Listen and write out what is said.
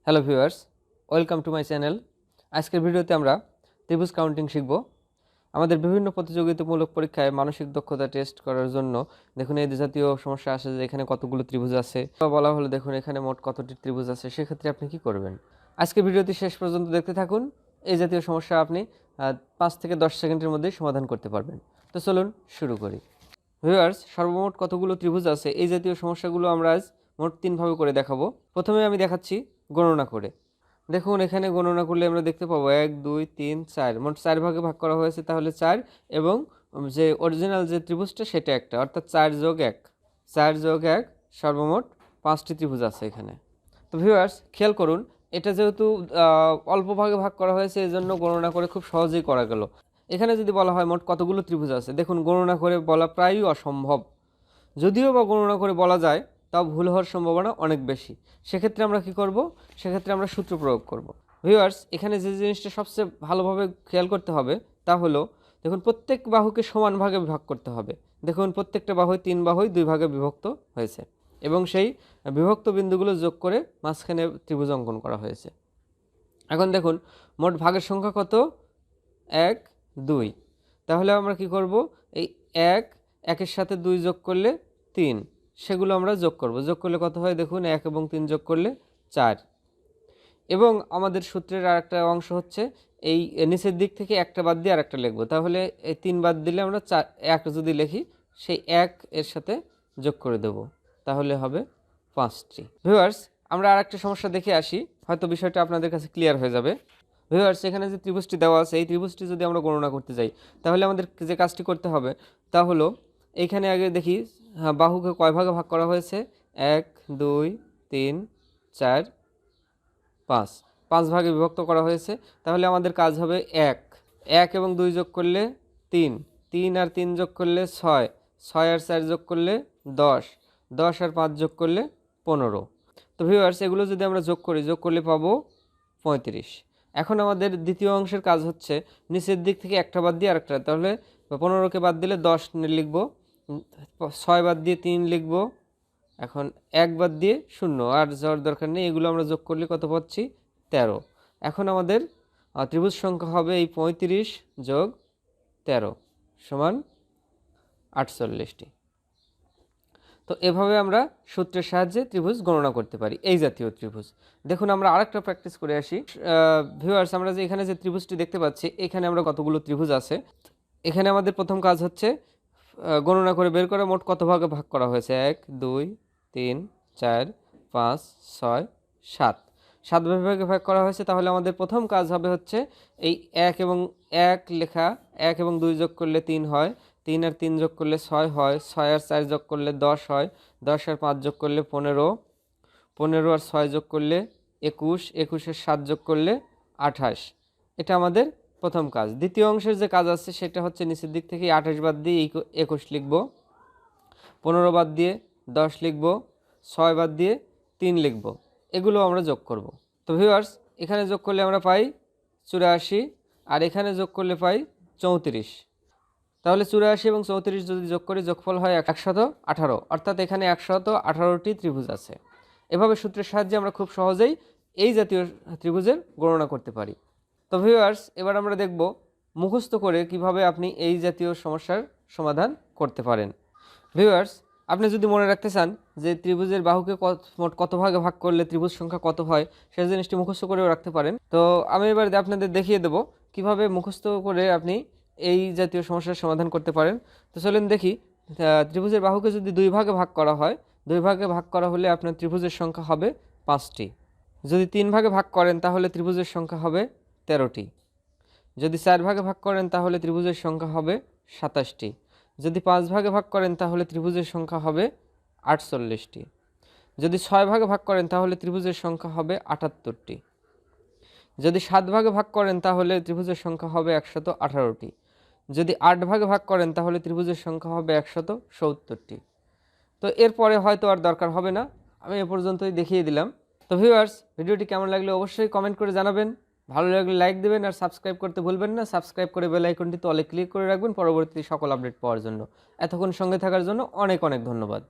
Hello viewers, welcome to my channel. আজকের ভিডিওতে আমরা ত্রিভুজ কাউন্টিং শিখব। আমাদের বিভিন্ন প্রতিযোগিতামূলক পরীক্ষায় মানসিক দক্ষতা টেস্ট করার জন্য দেখুন এই জাতীয় সমস্যা আসে যে এখানে কতগুলো ত্রিভুজ আছে, বলা হলো দেখুন এখানে মোট কতটি ত্রিভুজ আছে। সেক্ষেত্রে আপনি কি করবেন? আজকে ভিডিওটি শেষ পর্যন্ত দেখতে থাকুন। এই জাতীয় সমস্যা আপনি 5 থেকে 10 সেকেন্ডের মধ্যেই সমাধান করতে পারবেন। তো চলুন শুরু করি। ভিউয়ার্স, সর্বমোট কতগুলো ত্রিভুজ আছে এই জাতীয় সমস্যাগুলো আমরা আজ মোট 3 ভাবে করে দেখাবো। প্রথমে আমি দেখাচ্ছি গণনা করে। দেখুন এখানে গণনা করলে আমরা দেখতে পাবো 1 2 3 4, মোট 4 ভাগে ভাগ করা হয়েছে, তাহলে 4 এবং যে অরিজিনাল যে ত্রিভুজটা সেটা একটা, অর্থাৎ 4 যোগ 1, 4 যোগ 1 সর্বমোট 5টি ত্রিভুজ আছে এখানে। তো ভিউয়ার্স খেয়াল করুন, এটা যেহেতু অল্প ভাগে ভাগ করা হয়েছে এজন্য গণনা করে খুব সহজেই করা গেল। এখানে যদি বলা হয় মোট কতগুলো ত্রিভুজ আছে, দেখুন গণনা করে বলা প্রায়ই অসম্ভব। যদিও বা গণনা করে বলা যায় তাও ভুল হওয়ার সম্ভাবনা অনেক বেশি। সেক্ষেত্রে আমরা কি করব? সেক্ষেত্রে আমরা সূত্র প্রয়োগ করব। ভিউয়ার্স, এখানে যে জিনিসটা সবচেয়ে ভালোভাবে খেয়াল করতে হবে তা হলো দেখুন প্রত্যেক বাহুকে সমান ভাগে ভাগ করতে হবে। দেখুন প্রত্যেকটা বাহুই 3 বাহুই 2 ভাগে বিভক্ত হয়েছে এবং সেই বিভক্ত বিন্দুগুলো যোগ করে মাঝখানে ত্রিভুজ অঙ্কন করা হয়েছে। এখন দেখুন মোট ভাগের সংখ্যা কত? 1 2। তাহলে আমরা কি করব? এই 1 এর সাথে 2 যোগ করলে 3, সেগুলো আমরা যোগ করব। যোগ করলে কত হয়? দেখুন 1 এবং 3 যোগ করলে 4। এবং আমাদের সূত্রের আরেকটা অংশ হচ্ছে এই নিচের দিক থেকে একটা বাদ দিয়ে আরেকটা লিখব। তাহলে এই 3 বাদ দিলে আমরা 1 যদি লিখি, সেই 1 এর সাথে যোগ করে দেব, তাহলে হবে 5টি। ভিউয়ার্স, আমরা আরেকটা সমস্যা দেখে আসি, হয়তো বিষয়টা আপনাদের কাছে ক্লিয়ার হয়ে যাবে। ভিউয়ার্স, এখানে যে ত্রিভুজটি দেওয়া আছে এই ত্রিভুজটি যদি আমরা গণনা করতে যাই, তাহলে আমাদের যে কাজটি করতে হবে তা হলো এইখানে আগে দেখি বাহুকে কয় ভাগে ভাগ করা হয়েছে। 1 2 3 4 5, 5 ভাগে বিভক্ত করা হয়েছে। তাহলে আমাদের কাজ হবে 1 এবং 2 যোগ করলে 3, 3 আর 3 যোগ করলে 6, 6 আর 4 যোগ করলে 10, 10 আর 5 যোগ করলে 15। তো ভিউয়ার্স, এগুলো যদি আমরা যোগ করলে পাবো 35। এখন আমাদের দ্বিতীয় অংশের কাজ হচ্ছে নিচের দিক থেকে একটা বাদ দিয়ে আরেকটা, তাহলে 15কে বাদ দিলে 10 লিখব, 6 বাদ দিয়ে 3 লিখব, এখন 1 বাদ দিয়ে 0, আর যাওয়ার দরকার নেই। এগুলো আমরা যোগ করলে কত পাচ্ছি? 13। এখন আমাদের ত্রিভুজ সংখ্যা হবে এই 35 যোগ 13 সমান 48টি। তো এভাবে আমরা সূত্রের সাহায্যে ত্রিভুজ গণনা করতে পারি, এই জাতীয় ত্রিভুজ। দেখুন আমরা আরেকটা প্র্যাকটিস করে আসি। ভিউয়ার্স, আমরা যে এখানে যে ত্রিভুজটি দেখতে পাচ্ছি এখানে আমরা কতগুলো ত্রিভুজ আছে। এখানে আমাদের প্রথম কাজ হচ্ছে গণনা করে বের করা মোট কত ভাগে ভাগ করা হয়েছে। 1 2 3 4 5 6 7, 7 ভাগে ভাগ করা হয়েছে। তাহলে আমাদের প্রথম কাজ হবে হচ্ছে এই 1 এবং 1 লেখা, 1 এবং 2 যোগ করলে 3 হয়, 3 আর 3 যোগ করলে 6 হয়, 6 আর 4 যোগ করলে 10 হয়, 10 আর 5 যোগ করলে 15, 15 আর 6 যোগ করলে 21, 21 এর 7 যোগ করলে 28। এটা আমাদের প্রথম কাজ। দ্বিতীয় অংশের যে কাজ আছে সেটা হচ্ছে নিচের দিক থেকে 28 বাদ দিয়ে 21 লিখব, 15 বাদ দিয়ে 10 লিখব, 6 বাদ দিয়ে 3 লিখব। এগুলো আমরা যোগ করব। তো ভিউয়ার্স, এখানে যোগ করলে আমরা পাই 84, আর এখানে যোগ করলে পাই 34। তাহলে 84 এবং 34 যদি যোগ করি যোগফল হয় 118, অর্থাৎ এখানে 118টি ত্রিভুজ আছে। এভাবে সূত্রের সাহায্যে আমরা খুব সহজেই এই জাতীয় ত্রিভুজের গণনা করতে পারি। তো ভিউয়ার্স, এবার আমরা দেখব মুখস্থ করে কিভাবে আপনি এই জাতীয় সমস্যার সমাধান করতে পারেন। ভিউয়ার্স, আপনি যদি মনে রাখতে চান যে ত্রিভুজের বাহুকে মোট কত ভাগে ভাগ করলে ত্রিভুজ সংখ্যা কত হয়, সেই জিনিসটি মুখস্থ করেও রাখতে পারেন। তো আমি এবার আপনাদের দেখিয়ে দেব কিভাবে মুখস্থ করে আপনি এই জাতীয় সমস্যার সমাধান করতে পারেন। তো চলেন দেখি। ত্রিভুজের বাহুকে যদি 2 ভাগে ভাগ করা হয়, 2 ভাগে ভাগ করা হলে আপনার ত্রিভুজের সংখ্যা হবে 5টি। যদি 3 ভাগে ভাগ করেন তাহলে ত্রিভুজের সংখ্যা হবে 13টি। যদি 4 ভাগে ভাগ করেন তাহলে ত্রিভুজের সংখ্যা হবে 27টি। যদি 5 ভাগে ভাগ করেন তাহলে ত্রিভুজের সংখ্যা হবে 48টি। যদি 6 ভাগে ভাগ করেন তাহলে ত্রিভুজের সংখ্যা হবে 78টি। যদি 7 ভাগে ভাগ করেন তাহলে ত্রিভুজের সংখ্যা হবে 118টি। যদি 8 ভাগে ভাগ করেন তাহলে ত্রিভুজের সংখ্যা হবে 170টি। তো এরপরে হয়তো আর দরকার হবে না, আমি এ পর্যন্তই দেখিয়ে দিলাম। তো ভিউয়ার্স, ভিডিওটি কেমন লাগলে অবশ্যই কমেন্ট করে জানাবেন। ভালো লাগলে লাইক দেবেন আর সাবস্ক্রাইব করতে ভুলবেন না। সাবস্ক্রাইব করে বেল আইকনটিতে অলে ক্লিক করে রাখবেন পরবর্তী সকল আপডেট পাওয়ার জন্য। এতক্ষণ সঙ্গে থাকার জন্য অনেক অনেক ধন্যবাদ।